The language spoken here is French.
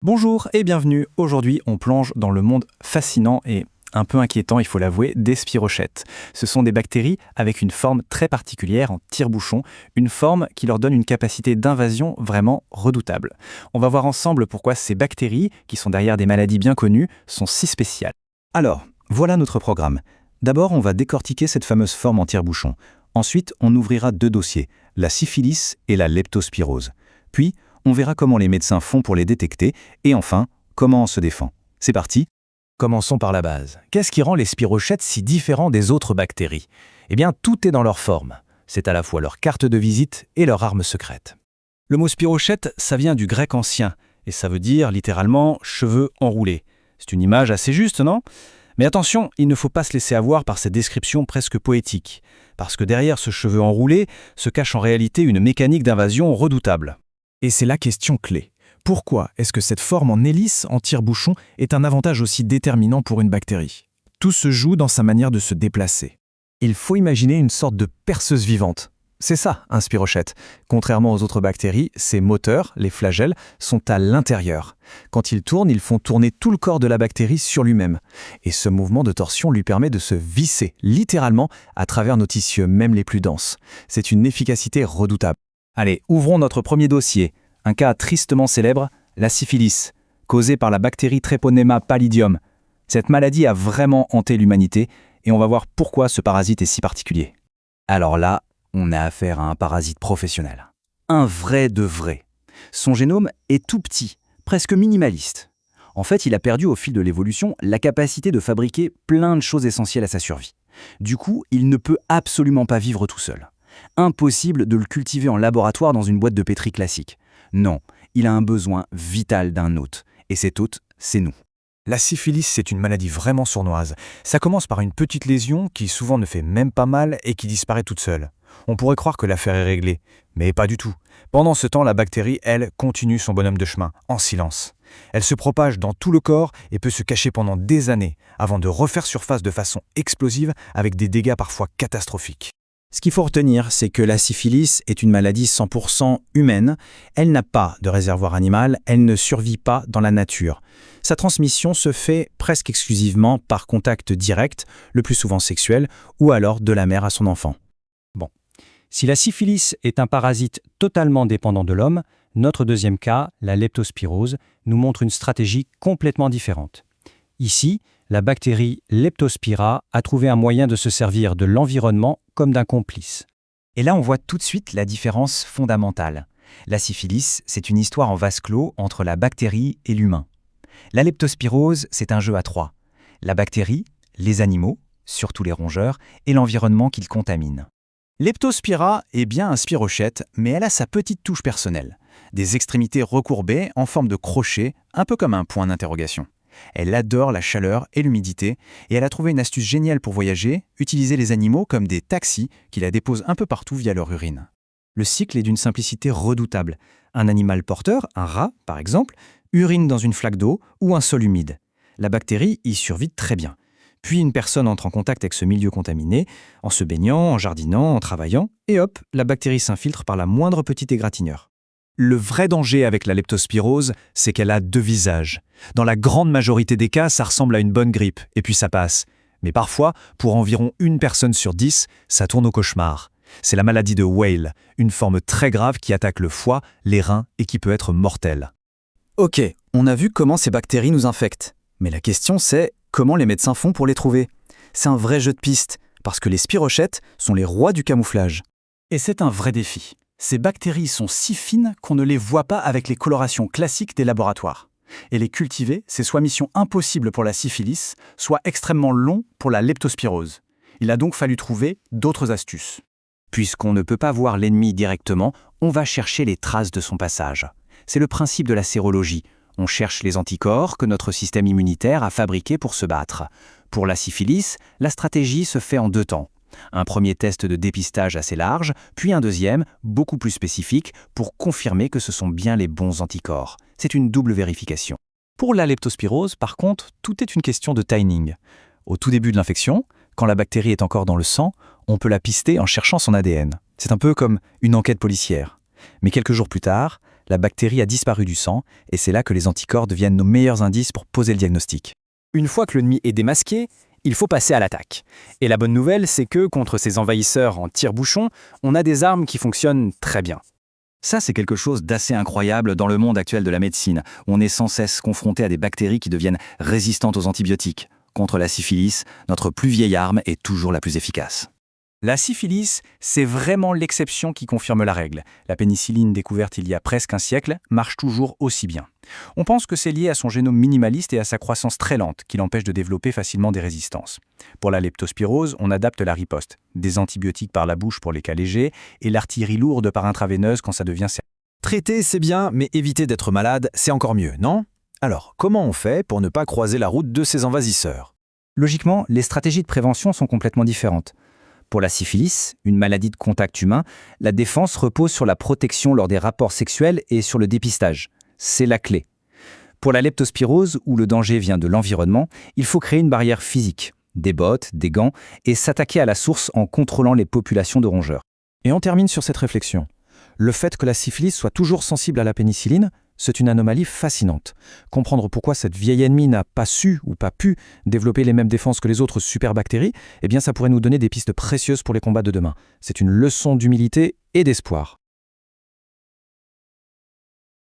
Bonjour et bienvenue. Aujourd'hui, on plonge dans le monde fascinant et un peu inquiétant, il faut l'avouer, des spirochètes. Ce sont des bactéries avec une forme très particulière en tire-bouchon, une forme qui leur donne une capacité d'invasion vraiment redoutable. On va voir ensemble pourquoi ces bactéries, qui sont derrière des maladies bien connues, sont si spéciales. Alors, voilà notre programme. D'abord, on va décortiquer cette fameuse forme en tire-bouchon. Ensuite, on ouvrira deux dossiers, la syphilis et la leptospirose. Puis, on verra comment les médecins font pour les détecter et enfin, comment on se défend. C'est parti. Commençons par la base. Qu'est-ce qui rend les spirochètes si différents des autres bactéries? Eh bien, tout est dans leur forme. C'est à la fois leur carte de visite et leur arme secrète. Le mot spirochète, ça vient du grec ancien, et ça veut dire littéralement « cheveux enroulés ». C'est une image assez juste, non? Mais attention, il ne faut pas se laisser avoir par ces descriptions presque poétiques, parce que derrière ce cheveu enroulé se cache en réalité une mécanique d'invasion redoutable. Et c'est la question clé. Pourquoi est-ce que cette forme en hélice, en tire-bouchon, est un avantage aussi déterminant pour une bactérie? Tout se joue dans sa manière de se déplacer. Il faut imaginer une sorte de perceuse vivante. C'est ça, un spirochète. Contrairement aux autres bactéries, ses moteurs, les flagelles, sont à l'intérieur. Quand ils tournent, ils font tourner tout le corps de la bactérie sur lui-même. Et ce mouvement de torsion lui permet de se visser, littéralement, à travers nos tissus, même les plus denses. C'est une efficacité redoutable. Allez, ouvrons notre premier dossier. Un cas tristement célèbre, la syphilis, causée par la bactérie Treponema pallidum. Cette maladie a vraiment hanté l'humanité et on va voir pourquoi ce parasite est si particulier. Alors là, on a affaire à un parasite professionnel. Un vrai de vrai. Son génome est tout petit, presque minimaliste. En fait, il a perdu au fil de l'évolution la capacité de fabriquer plein de choses essentielles à sa survie. Du coup, il ne peut absolument pas vivre tout seul. Impossible de le cultiver en laboratoire dans une boîte de pétri classique. Non, il a un besoin vital d'un hôte. Et cet hôte, c'est nous. La syphilis, c'est une maladie vraiment sournoise. Ça commence par une petite lésion qui souvent ne fait même pas mal et qui disparaît toute seule. On pourrait croire que l'affaire est réglée, mais pas du tout. Pendant ce temps, la bactérie, elle, continue son bonhomme de chemin, en silence. Elle se propage dans tout le corps et peut se cacher pendant des années, avant de refaire surface de façon explosive avec des dégâts parfois catastrophiques. Ce qu'il faut retenir, c'est que la syphilis est une maladie 100% humaine. Elle n'a pas de réservoir animal, elle ne survit pas dans la nature. Sa transmission se fait presque exclusivement par contact direct, le plus souvent sexuel, ou alors de la mère à son enfant. Bon. Si la syphilis est un parasite totalement dépendant de l'homme, notre deuxième cas, la leptospirose, nous montre une stratégie complètement différente. Ici, la bactérie Leptospira a trouvé un moyen de se servir de l'environnement comme d'un complice. Et là, on voit tout de suite la différence fondamentale. La syphilis, c'est une histoire en vase clos entre la bactérie et l'humain. La leptospirose, c'est un jeu à trois. La bactérie, les animaux, surtout les rongeurs, et l'environnement qu'ils contaminent. Leptospira est bien un spirochète, mais elle a sa petite touche personnelle. Des extrémités recourbées en forme de crochet, un peu comme un point d'interrogation. Elle adore la chaleur et l'humidité et elle a trouvé une astuce géniale pour voyager, utiliser les animaux comme des taxis qui la déposent un peu partout via leur urine. Le cycle est d'une simplicité redoutable. Un animal porteur, un rat par exemple, urine dans une flaque d'eau ou un sol humide. La bactérie y survit très bien. Puis une personne entre en contact avec ce milieu contaminé, en se baignant, en jardinant, en travaillant, et hop, la bactérie s'infiltre par la moindre petite égratignure. Le vrai danger avec la leptospirose, c'est qu'elle a deux visages. Dans la grande majorité des cas, ça ressemble à une bonne grippe, et puis ça passe. Mais parfois, pour environ 1 personne sur 10, ça tourne au cauchemar. C'est la maladie de Weil, une forme très grave qui attaque le foie, les reins et qui peut être mortelle. Ok, on a vu comment ces bactéries nous infectent. Mais la question c'est, comment les médecins font pour les trouver? C'est un vrai jeu de pistes, parce que les spirochètes sont les rois du camouflage. Et c'est un vrai défi. Ces bactéries sont si fines qu'on ne les voit pas avec les colorations classiques des laboratoires. Et les cultiver, c'est soit mission impossible pour la syphilis, soit extrêmement long pour la leptospirose. Il a donc fallu trouver d'autres astuces. Puisqu'on ne peut pas voir l'ennemi directement, on va chercher les traces de son passage. C'est le principe de la sérologie. On cherche les anticorps que notre système immunitaire a fabriqués pour se battre. Pour la syphilis, la stratégie se fait en 2 temps. Un premier test de dépistage assez large, puis un deuxième, beaucoup plus spécifique, pour confirmer que ce sont bien les bons anticorps. C'est une double vérification. Pour la leptospirose, par contre, tout est une question de timing. Au tout début de l'infection, quand la bactérie est encore dans le sang, on peut la pister en cherchant son ADN. C'est un peu comme une enquête policière. Mais quelques jours plus tard, La bactérie a disparu du sang, et c'est là que les anticorps deviennent nos meilleurs indices pour poser le diagnostic. Une fois que l'ennemi est démasqué, il faut passer à l'attaque. Et la bonne nouvelle, c'est que contre ces envahisseurs en tire-bouchon, on a des armes qui fonctionnent très bien. Ça, c'est quelque chose d'assez incroyable dans le monde actuel de la médecine. On est sans cesse confronté à des bactéries qui deviennent résistantes aux antibiotiques. Contre la syphilis, notre plus vieille arme est toujours la plus efficace. La syphilis, c'est vraiment l'exception qui confirme la règle. La pénicilline découverte il y a presque un siècle marche toujours aussi bien. On pense que c'est lié à son génome minimaliste et à sa croissance très lente, qui l'empêche de développer facilement des résistances. Pour la leptospirose, on adapte la riposte. Des antibiotiques par la bouche pour les cas légers et l'artillerie lourde par intraveineuse quand ça devient sérieux. Traiter, c'est bien, mais éviter d'être malade, c'est encore mieux, non? Alors, comment on fait pour ne pas croiser la route de ces envahisseurs? Logiquement, les stratégies de prévention sont complètement différentes. Pour la syphilis, une maladie de contact humain, la défense repose sur la protection lors des rapports sexuels et sur le dépistage. C'est la clé. Pour la leptospirose, où le danger vient de l'environnement, il faut créer une barrière physique, des bottes, des gants, et s'attaquer à la source en contrôlant les populations de rongeurs. Et on termine sur cette réflexion. Le fait que la syphilis soit toujours sensible à la pénicilline, c'est une anomalie fascinante. Comprendre pourquoi cette vieille ennemie n'a pas su ou pas pu développer les mêmes défenses que les autres superbactéries, eh bien ça pourrait nous donner des pistes précieuses pour les combats de demain. C'est une leçon d'humilité et d'espoir.